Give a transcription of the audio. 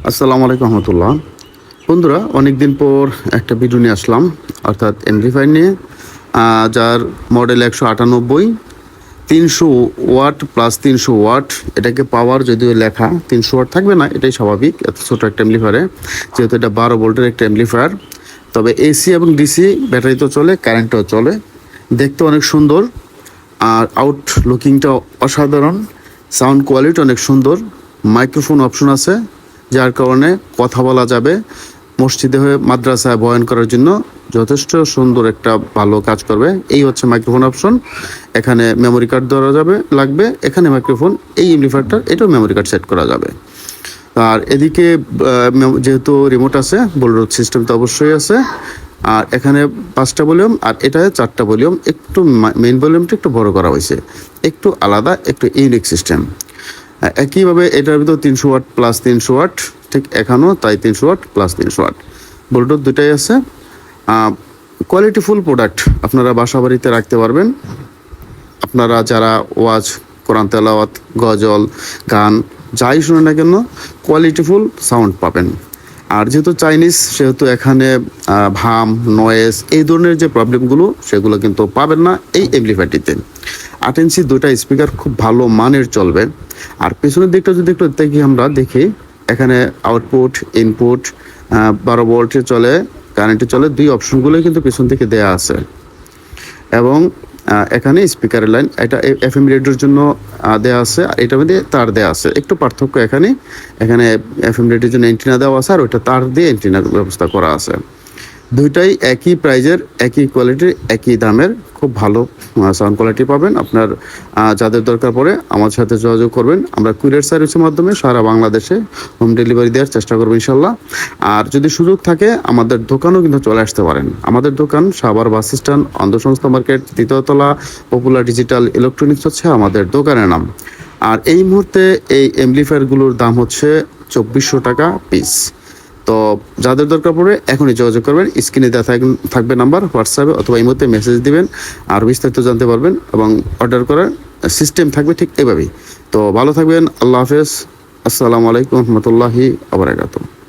আসসালামু আলাইকুম রহমতুল্লাহ। বন্ধুরা, অনেকদিন পর একটা ভিডিও নিয়ে আসলাম, অর্থাৎ এমপ্লিফায়ার নিয়ে, যার মডেল 198, 300 ওয়াট প্লাস 300 ওয়াট। এটাকে পাওয়ার যদিও লেখা 300 ওয়াট থাকবে না, এটাই স্বাভাবিক এত ছোটো একটা এমপ্লিফায়ারে, যেহেতু এটা 12 ভোল্টের একটা এমপ্লিফায়ার। তবে এসি এবং ডিসি ব্যাটারি তো চলে, কারেন্টও চলে, দেখতে অনেক সুন্দর, আর আউট লুকিংটা অসাধারণ, সাউন্ড কোয়ালিটি অনেক সুন্দর, মাইক্রোফোন অপশন আছে, যার কারণে কথা বলা যাবে। মসজিদে হয়ে মাদ্রাসায় বয়ান করার জন্য যথেষ্ট সুন্দর একটা ভালো কাজ করবে। এই হচ্ছে মাইক্রোফোন অপশন। এখানে মেমোরি কার্ড দেওয়া লাগবে, এখানে মাইক্রোফোন, এই এমপ্লিফায়ারটার এটাও মেমোরি কার্ড সেট করা যাবে। আর এদিকে যেহেতু রিমোট আছে, ব্লুটুথ সিস্টেম তো অবশ্যই আছে। আর এখানে 5টা ভলিউম, আর এটায় 4টা ভলিউম। একটু মেইন ভলিউমটা একটু বড় করা হয়েছে, একটু আলাদা, একটু ইউনিক সিস্টেম। একইভাবে এটার ভিতর 300 ওয়াট প্লাস 300 ওয়াট, ঠিক এখানেও তাই 300 ওয়াট প্লাস 300 ওয়াট। ব্লুটুথ দুটাই আছে। কোয়ালিটিফুল প্রোডাক্ট, আপনারা বাসা বাড়িতে রাখতে পারবেন। আপনারা যারা ওয়াজ, কোরআন তেলাওয়াত, গজল, গান যাই শুনে না কেন, কোয়ালিটিফুল সাউন্ড পাবেন। আর যেহেতু চাইনিজ, সেহেতু এখানে ভাম, নয়েজ, এই ধরনের যে প্রবলেমগুলো, সেগুলো কিন্তু পাবেন না এই এমপ্লিফায়ারটিতে। 8 ইঞ্চি দুটা স্পিকার খুব ভালো মানের চলবে। আর পেছনের দিকটা যদি একটু আমরা দেখি, এখানে আউটপুট, ইনপুট, 12 ভোল্টে চলে, কারেন্টে চলে, দুই অপশনগুলোই কিন্তু পেছন থেকে দেয়া আছে। এবং এখানে স্পিকারের লাইন, এটা এফএম রেডিওর জন্য দেওয়া আছে, আর এটার মধ্যে তার দেওয়া আছে। একটু পার্থক্য এখানে এফএম রেডিওর জন্য এন্টিনা দেওয়া আছে, আর ওইটা তার দিয়ে এন্টিনার ব্যবস্থা করা আছে। দুইটাই একই প্রাইজের, একই কোয়ালিটির, একই দামের, খুব ভালো সাউন্ড কোয়ালিটি পাবেন। আপনার যাদের দরকার পড়ে আমার সাথে যোগাযোগ করবেন। আমরা কুরিয়ার সার্ভিসের মাধ্যমে সারা বাংলাদেশে হোম ডেলিভারি দেওয়ার চেষ্টা করবো ইনশাল্লাহ। আর যদি সুযোগ থাকে, আমাদের দোকানও কিন্তু চলে আসতে পারেন। আমাদের দোকান সাভার বাস স্ট্যান্ড, অন্ধসংস্থা মার্কেট, 3য় তলা, পপুলার ডিজিটাল ইলেকট্রনিক্স হচ্ছে আমাদের দোকানের নাম। আর এই মুহূর্তে এই এমপ্লিফায়ারগুলোর দাম হচ্ছে 2400 টাকা পিস। তো যাদের দরকার পড়ে এখনই যোগাযোগ করবেন। স্ক্রিনে দেওয়া থাকবে নাম্বার, হোয়াটসঅ্যাপে অথবা এই মুহূর্তে মেসেজ দিবেন, আর বিস্তারিত জানতে পারবেন। এবং অর্ডার করার সিস্টেম থাকবে ঠিক এভাবেই। তো ভালো থাকবেন, আল্লাহ হাফেজ, আসসালামু আলাইকুম রহমতুল্লাহি ওয়া বারাকাতুহু।